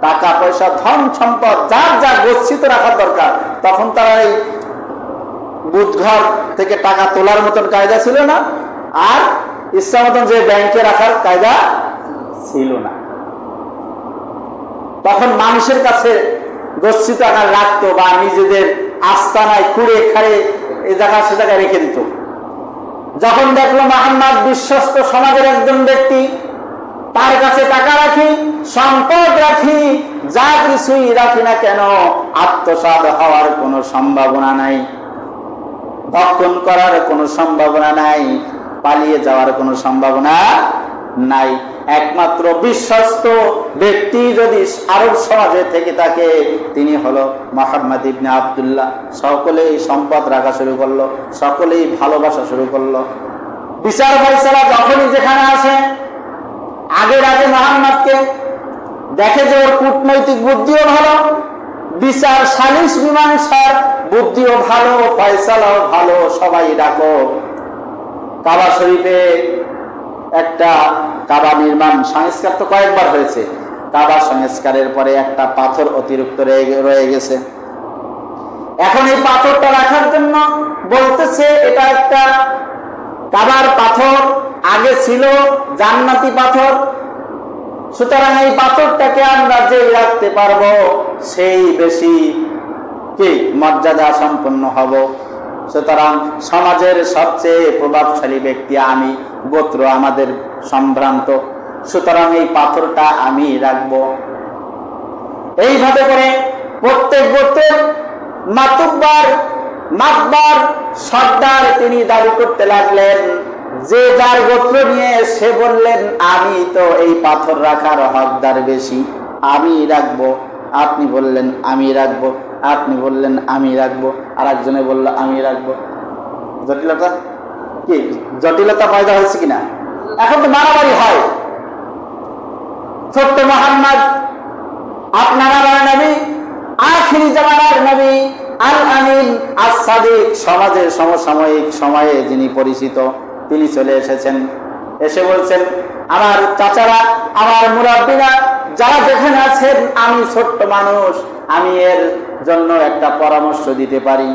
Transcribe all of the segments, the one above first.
টাকা পয়সা ধন সম্পদ যার যা গচ্ছিত রাখার দরকার, তখন তারা এই বুধঘর থেকে টাকা তোলার মতন কায়দা ছিল না, আর ইচ্ছা মতন যে ব্যাংকে রাখার কায়দা ছিল না। তখন মানুষের কাছে গচ্ছিত আকার রাখতো বা নিজেদের আস্তানায় কুড়ে খাড়ে এই জায়গা সে জায়গায় রেখে দিত। যখন দেখলো মুহাম্মদ বিশ্বস্ত সমাজের একজন ব্যক্তি, তার কাছে টাকা রাখি, সম্পদ রাখি, যা কিছুই রাখি না কেন, আত্মসাৎ হওয়ার কোনো সম্ভাবনা নাই, ভক্ষণ করার কোনো সম্ভাবনা নাই, পালিয়ে যাওয়ার কোনো সম্ভাবনা নাই। একমাত্র বিশ্বস্ত ব্যক্তি যদি আরব সমাজে থেকে থাকে, তিনি হলো মুহাম্মদ ইবনে আব্দুল্লাহ। সকলেই সম্পদ রাখা শুরু করলো, সকলেই ভালোবাসা শুরু করলো। বিচার ফয়সালা যখনই যেখানে আসে, আগের আগে মুহাম্মদকে দেখে যে ওর কূটনৈতিক বুদ্ধিও ভালো, বিচার সালিশ মীমাংসার বুদ্ধিও ভালো, ফয়সালাও ভালো, সবাই ডাকো। কাবা শরীফে একটা কাবা নির্মাণ সংস্কার তো কয়েকবার হয়েছে, কাবা সংস্কারের পরে একটা পাথর অতিরিক্ত রয়ে গেছে। এখন এই পাথরটা রাখার জন্য বলতেছে এটা একটা কাবার পাথর, আগে ছিল জান্নাতি পাথর, সুতরাং এই পাথরটাকে আমরা যে রাখতে পারবো সেই বেশি কি মর্যাদা সম্পন্ন হব। সুতরাং সমাজের সবচেয়ে প্রভাবশালী ব্যক্তি আমি, গোত্র আমাদের সম্ভ্রান্ত, সুতরাং এই পাথরটা আমি রাখবো। এইভাবে করে প্রত্যেক গোত্রের মাতবার সর্দার তিনি দাবি করতে লাগলেন, যে যার গোত্র নিয়ে সে বললেন আমি তো এই পাথর রাখার হকদার বেশি, আমি রাখবো। আপনি বললেন আমি রাখবো, আপনি বললেন আমি রাখবো, আর একজনে বললো আমি রাখবো। জটিলতা পয়দা হয়েছে কিনা? এখন তো মারামারি হয়। ছোট্ট মুহাম্মদ আপনার আমার নবী, আখিরি জামানার নবী, আল আমিন আস-সাদিক, সমাজের সমসাময়িক সময়ে যিনি পরিচিত, তিনি চলে এসেছেন। এসে বলছেন, আমার চাচারা, আমার মুরাব্বিরা যারা যেখানে আছেন, আমি ছোট্ট মানুষ, আমি এর জন্য একটা পরামর্শ দিতে পারি।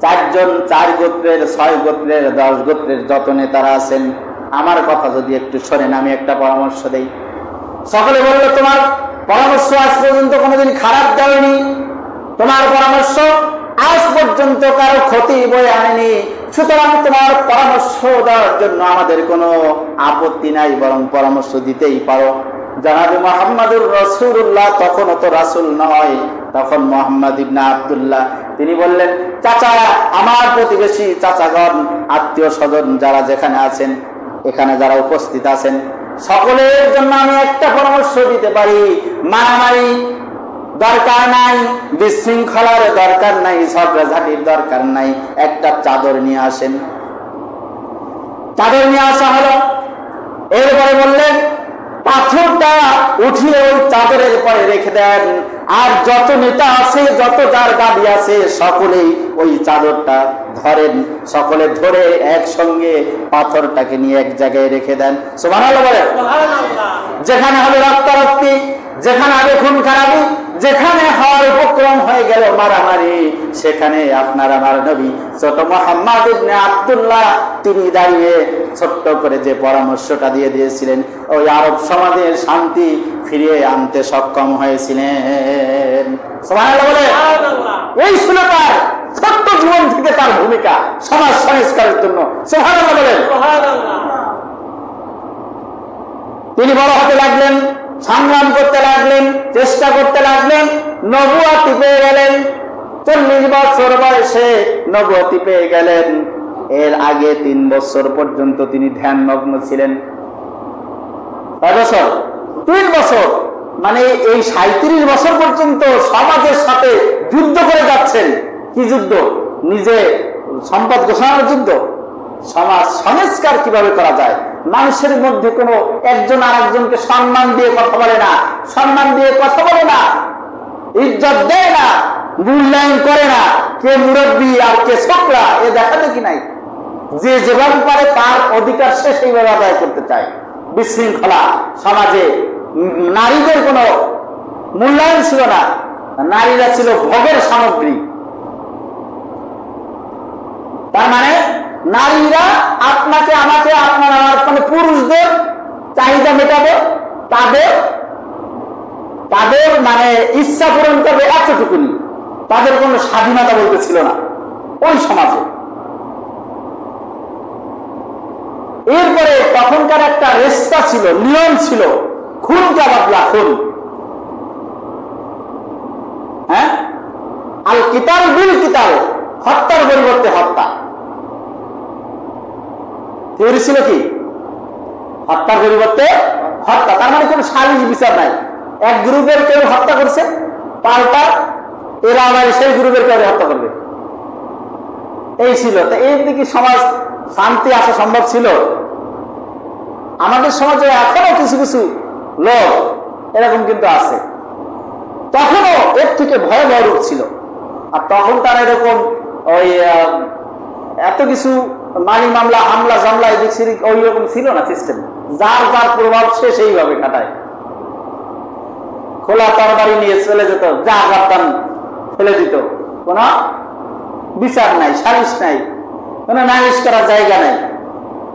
4 জন, 4 গোত্রের, 6 গোত্রের, 10 গোত্রের যত নেতারা আছেন, আমার কথা যদি একটু শোনেন, আমি একটা পরামর্শ দেই। সকলে বলল, তোমার পরামর্শ আজ পর্যন্ত কোনোদিন খারাপ দেয়নি, তোমার পরামর্শ আজ পর্যন্ত কারো ক্ষতি বয়ে আনেনি, সুতরাং তোমার পরামর্শ দেওয়ার জন্য আমাদের কোনো আপত্তি নাই, বরং পরামর্শ দিতেই পারো। জনাবে মুহাম্মদুর রাসূলুল্লাহ তখনও তো রাসূল নয়, তখন মুহাম্মদ ইবনে আব্দুল্লাহ, তিনি বললেন, চাচা, আমার প্রতিবেশী চাচাগণ, আত্মীয় স্বজন যারা যেখানে আছেন, এখানে যারা উপস্থিত আছেন, সকলের জন্য আমি একটা পরামর্শ দিতে পারি। মারামারি দরকার নাই, বিশৃঙ্খলার দরকার নাই, ঝগড়াঝাটির দরকার নাই। একটা চাদর নিয়ে আসেন। চাদর নিয়ে আসা হলো। এরপরে বললেন, পাথরটা উঠিয়ে ওই চাদরের পরে রেখে দেন, আর যত নেতা আছে, যত যার দাবি আছে, সকলেই ওই চাদরটা ধরেন, সকলে ধরে একসঙ্গে পাথরটাকে নিয়ে এক জায়গায় রেখে দেন। সুবহানাল্লাহ বলেন। যেখানে হবে রক্তারক্তি, যেখানে হবে খুন খারাপি, যেখানে হওয়ার উপক্রম হয়ে গেল মারামারি, সেখানে আপনার আমার নবী ছোট মুহাম্মদ ইবনে আব্দুল্লাহ তিনি দাঁড়িয়ে ছোট্ট করে যে পরামর্শটা দিয়ে দিয়েছিলেন, ওই আরব সমাজের শান্তি ফিরিয়ে আনতে সক্ষম হয়েছিলেন। সুবহানাল্লাহ বলে। এই ছিল তার ছোট্ট জীবন থেকে তার ভূমিকা সমাজ সংস্কারের জন্য। সুবহানাল্লাহ বলেন। তিনি বড় হতে লাগলেন, সংগ্রাম করতে লাগলেন, চেষ্টা করতে লাগলেন, নবুয়ত পেয়ে গেলেন। 40 বছর বয়সে নবুয়ত পেয়ে গেলেন। এর আগে 3 বছর পর্যন্ত তিনি ধ্যানমগ্ন ছিলেন। 5 বছর, 3 বছর, মানে এই 37 বছর পর্যন্ত সমাজের সাথে যুদ্ধ করে যাচ্ছেন। কি যুদ্ধ? নিজে সম্পদ ঘোষণার যুদ্ধ। সমাজ সংস্কার কিভাবে করা যায়, মানুষের মধ্যে কোনো একজন আর একজনকে সম্মান দিয়ে কথা বলে না, সম্মান দিয়ে কথা বলে না, ইজ্জত দেয় না, মূল্যায়ন করে না, কে মুরব্বী আর কে ছোকরা এ দেখা দেখি নাই। যে যেভাবে পারে তার অধিকার সে সেইভাবে আদায় করতে চায়। বিশৃঙ্খলা সমাজে নারীদের কোনো মূল্যায়ন ছিল না, নারীরা ছিল ভোগের সামগ্রী। তার মানে নারীরা আপনাকে আমাকে আপনার আমার মানে পুরুষদের চাহিদা মেটাবে, তাদের মানে ইচ্ছা পূরণ করবে, এতটুকুনি। তাদের কোনো স্বাধীনতা বলতে ছিল না ওই সমাজে। এরপরে তখনকার একটা রেস্তা ছিল, নিয়ম ছিল, খুন কা বদলা খুন। হ্যাঁ, আল কিতাল বিল কিতাল, হত্যার পরিবর্তে হত্যা। থিওরি ছিল কি? হত্যার পরিবর্তে হত্যা। তার মানে কোন সালিশ বিচার নাই। এক গ্রুপের কেউ হত্যা করছে, পাল্টা এরা আবার সেই গ্রুপের কেউ হত্যা করবে, এই ছিল। তো এই দিকে সমাজ শান্তি আসা সম্ভব ছিল? আমাদের সমাজে এখনো কিছু কিছু লোক এরকম কিন্তু আছে। তখনও এর থেকে ভয়াবহ রূপ ছিল। আর তখন তারা এরকম ওই এত কিছু মানি মামলা, হামলা জামলা, এদিক সেদিক ওই রকম ছিল না সিস্টেম। যার যার প্রভাব সে সেইভাবে কাটায়। খোলা তরবারি নিয়ে চলে যেত, যা গাদ্দান ফেলে দিত, কোন বিচার নাই, সালিশ নাই, কোন নালিশ করার জায়গা নাই,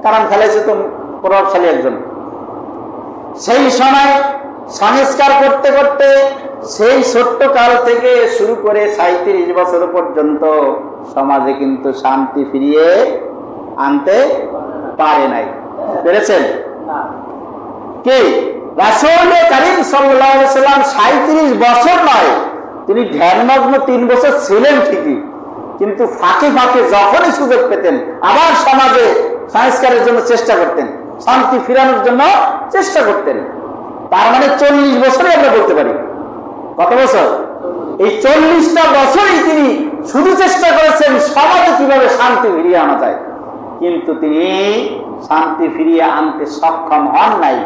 কারণ ফেলেছে তো প্রভাবশালী একজন। সেই সময় সংস্কার করতে করতে সেই ছোট্ট কাল থেকে শুরু করে 37 বছর পর্যন্ত সমাজে কিন্তু শান্তি ফিরিয়ে আনতে পারে নাই। পেরেছেন কি? রাসূল করিম সাল্লাল্লাহু আলাইহি সাল্লাম 37 বছর নয়, তিনি ধ্যানমগ্ন 3 বছর ছিলেন ঠিকই, কিন্তু ফাঁকে ফাঁকে যখনই সুযোগ পেতেন আবার সমাজে সংস্কারের জন্য চেষ্টা করতেন, শান্তি ফিরানোর জন্য চেষ্টা করতেন। তার মানে 40 বছরই আমরা বলতে পারি। কত বছর? এই 40টা বছরই তিনি শুধু চেষ্টা করেছেন সমাজে কিভাবে শান্তি ফিরিয়ে আনা যায়, কিন্তু তিনি শান্তি ফিরিয়ে আনতে সক্ষম হন নাই।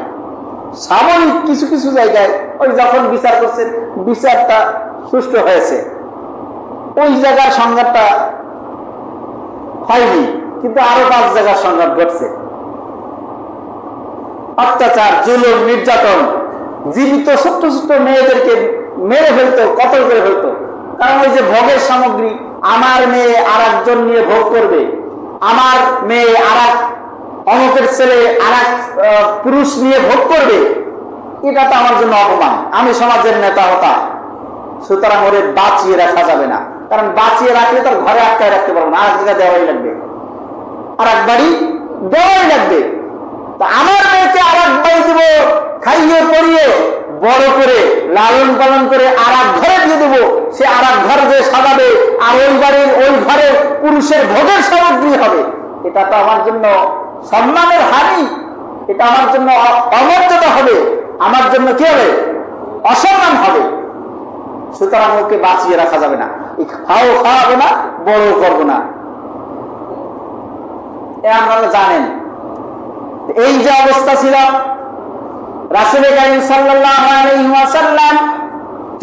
সাময়িক কিছু কিছু জায়গায় ওই যখন বিচার করছেন, বিচারটা সুষ্ঠু হয়েছে, ওই জায়গার সংঘাতটা হয়নি, কিন্তু আরো 5 জায়গার সংঘাত ঘটছে। অত্যাচার, জুলুম, নির্যাতন, জীবিত ছোট্ট ছোট্ট মেয়েদেরকে মেরে ফেলতো, কতল করে ফেলতো। কারণ ওই যে ভোগের সামগ্রী, আমার মেয়ে আর একজন নিয়ে ভোগ করবে, আমার মেয়ে আর এক অমুকের ছেলে আর এক পুরুষ নিয়ে ভোগ করবে, এটা তো আমার জন্য অপমান। আমি সমাজের নেতা হতাম, সুতরাং ওরে বাঁচিয়ে রাখা যাবে না। কারণ বাঁচিয়ে রাখলে তার ঘরে আটকায় রাখতে পারবো না, আর এক জায়গায় দেওয়াই লাগবে, আর এক বাড়ি দেওয়াই লাগবে। তা আমার মেয়েকে আর এক বাড়ি দেবো, খাইয়ে পরিয়ে বড় করে লালন পালন করে আর এক ঘরে দিয়ে দেবো, সে আর এক ঘর যে সাজাবে, আর ওই বাড়ির ওই ঘরে পুরুষের ভোগের সামগ্রী হবে, এটা তো আমার জন্য সম্মানের হানি, এটা আমার জন্য অমর্যাদা হবে, আমার জন্য কি হবে? অসম্মান হবে। সুতরাং ওকে বাঁচিয়ে রাখা যাবে না, খাওয়াবো না, বড় করবো না। আপনারা জানেন এই যে অবস্থা ছিল, রাসূল কারীম সাল্লাল্লাহু আলাইহি ওয়াসাল্লাম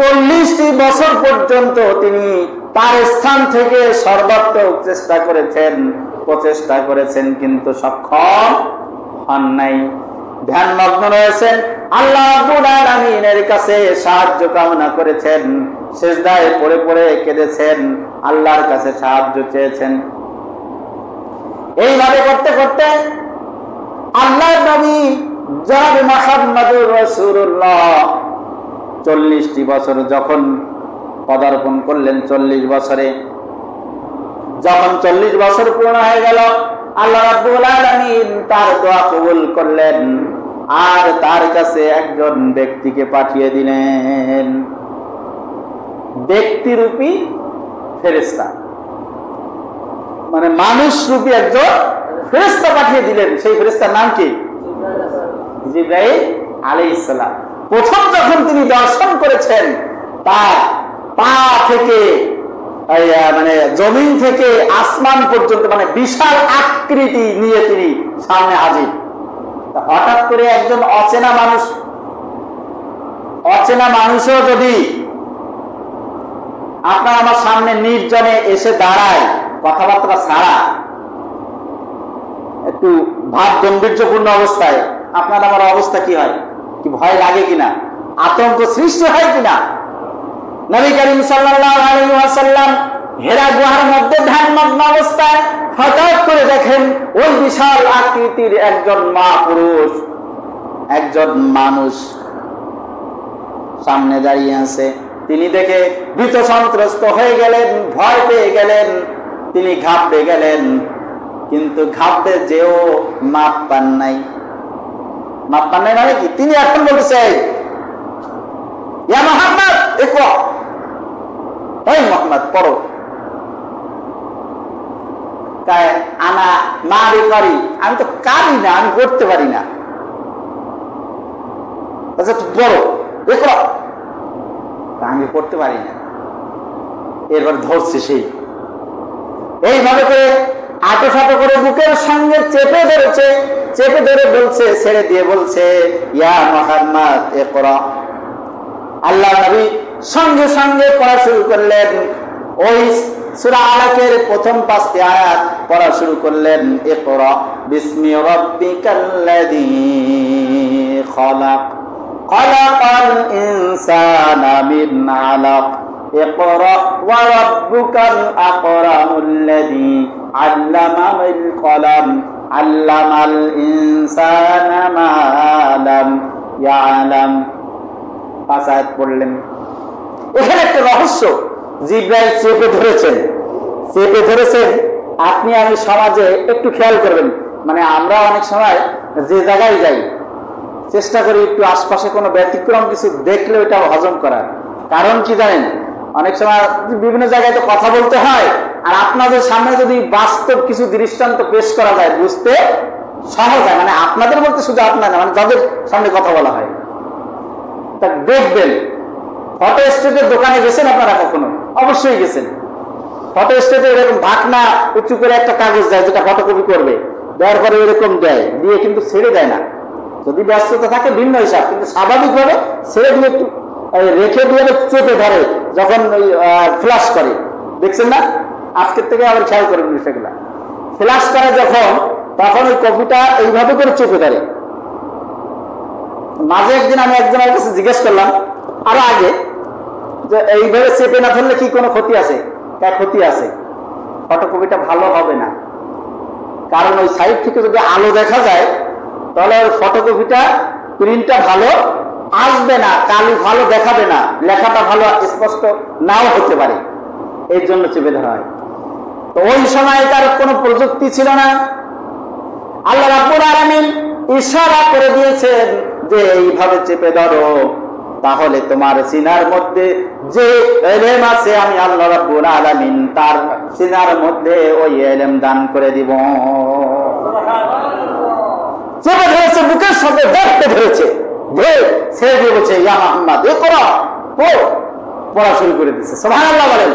40টি বছর পর্যন্ত তিনি তার স্থান থেকে সর্বাত্মক চেষ্টা করেছেন, প্রচেষ্টা করেছেন, কিন্তু সক্ষম হন নাই। ধ্যানমগ্ন রয়েছেন, আল্লাহ রাব্বুল আলামিনের কাছে সাহায্য কামনা করেছেন, সিজদায় পড়ে পড়ে কেঁদেছেন, আল্লাহর কাছে সাহায্য চেয়েছেন। এইভাবে করতে করতে আল্লাহর নবী জনাব মুহাম্মদুর রাসূলুল্লাহ 40টি বছর যখন পদার্পণ করলেন, 40 বছরে যখন 40 বছর পূর্ণ হয়ে গেল, আল্লাহ রাব্বুল আলামিন তার দোয়া কবুল করলেন, আর তার কাছে একজন ব্যক্তিকে পাঠিয়ে দিলেন, ব্যক্তিরূপী ফেরেশতা, মানে মানুষ রূপী একজন ফেরেশতা পাঠিয়ে দিলেন। সেই ফেরেশতার নাম কি? জিবরাইল আলাইহিস সালাম। প্রথম যখন তিনি দর্শন করেছেন, তার পা থেকে মানে জমিন থেকে আসমান পর্যন্ত মানে বিশাল আকৃতি নিয়ে তিনি সামনে হাজির। হঠাৎ করে একজন অচেনা মানুষও যদি আপনার আমার সামনে নির্জনে এসে দাঁড়ায়, কথাবার্তা ছাড়া, একটু ভাব গাম্ভীর্যপূর্ণ অবস্থায়, আপনার আমার অবস্থা কি হয়? কি ভয় লাগে কিনা, আতঙ্ক সৃষ্টি হয় কিনা? নবী করিম সাল্লাল্লাহু আলাইহি ওয়াসাল্লাম হেরা গুহার মধ্যে ধ্যানমগ্ন অবস্থায় হঠাৎ করে দেখেন ওই বিশাল আকৃতির একজন মহাপুরুষ, একজন মানুষ সামনে দাঁড়িয়ে আছে। তিনি দেখে ভীত সন্ত্রস্ত হয়ে গেলেন, ভয় পেয়ে গেলেন, তিনি ঘাবড়ে গেলেন। কিন্তু ঘাবড়ে যেও মাপ পান নাই। মাপ পান নাই মানে কি? তিনি এখন বলতেছে, ইয়া মুহাম্মদ ইকরা, এই মুহাম্মদ পড়ো। আনা মা করি, আমি তো কারি না, আমি পড়তে পারি না। আচ্ছা তুই পড়ো, ইকরা। আমি পড়তে পারি না। এরপর ধরছে সেই, এইভাবে করে আটোসাটো করে বুকের সঙ্গে চেপে ধরেছে, চেপে ধরে বলছে, ছেড়ে দিয়ে বলছে, ইয়া মুহাম্মদ ইকরা। আল্লাহ নবী সঙ্গে সঙ্গে পড়া শুরু করলেন। ওই সূরা আলাকের প্রথম 5টি আয়াত পড়া শুরু করলেন। ইকরা বিসমি রাব্বিকাল্লাযী খালাক, খালাকাল ইনসানা মিন আলাক, ইকরা ওয়া রাব্বুকাল আকরামুল্লাযী আল্লামা বিল কলম, আল্লামাল ইনসানা মা লাম ইয়ালাম। 5 আয়াত পড়লেন। এখানে একটা রহস্য, জিবরাইল চেপে ধরেছেন, চেপে ধরেছেন। আপনি আমি সমাজে একটু খেয়াল করবেন, মানে আমরা অনেক সময় যে জায়গায় যাই চেষ্টা করি একটু আশপাশে কোনো ব্যতিক্রম কিছু দেখলে ওইটা হজম করার। কারণ কি জানেন, অনেক সময় বিভিন্ন জায়গায় তো কথা বলতে হয়, আর আপনাদের সামনে যদি বাস্তব কিছু দৃষ্টান্ত পেশ করা যায় বুঝতে সহজ হয়। মানে আপনাদের বলতে শুধু আপনার না, মানে যাদের সামনে কথা বলা হয়। তা দেখবেন, ফটো স্টেটের দোকানে গেছেন আপনারা কখনো? অবশ্যই গেছেন। ফটো স্টেটে এরকম ঢাকনা উঁচু করে একটা কাগজ দেয়, যেটা ফটোকপি করবে, দেওয়ার পরে এরকম দেয়, দিয়ে কিন্তু ছেড়ে দেয় না। যদি ব্যস্ততা থাকে ভিন্ন হিসাব, কিন্তু স্বাভাবিকভাবে ছেড়ে দিয়ে একটু রেখে দিয়ে চেপে ধরে যখন ফ্ল্যাশ করে। দেখছেন না? আজকের থেকে আবার খেয়াল করেন বিষয়গুলা। ফ্ল্যাশ করে যখন, তখন ওই কপিটা এইভাবে করে চেপে ধরে। মাঝে একদিন আমি একজনের কাছে জিজ্ঞেস করলাম, আরো আগে, যে এইভাবে চেপে না ধরলে কি কোনো ক্ষতি আছে? ক্ষতি আছে, ফটোকপিটা ভালো হবে না। কারণ ওই সাইড থেকে যদি আলো দেখা যায় তাহলে ফটোকপিটা প্রিন্টটা ভালো আসবে না, কালি ভালো দেখাবে না, লেখাটা ভালো স্পষ্ট নাও হতে পারে। এই জন্য চেপে ধরা হয়। তো ওই সময় তার কোনো প্রযুক্তি ছিল না। আল্লাহ রাব্বুল আলামিন ইশারা করে দিয়েছেন যে এইভাবে চেপে ধরো, তাহলে তোমার সিনার মধ্যে যে ইলম আছে আমি আল্লাহ রাব্বুল আলামিন তার সিনার মধ্যে ওই ইলম দান করে দিব। চেপে ধরেছে, বুকের সাথে দেখতে ধরেছে, ছেড়ে দিয়ে বলছে, ইয়া মুহাম্মদ ইকরা, পড়া শুরু করে দিচ্ছে। সুবহানাল্লাহ বলেন।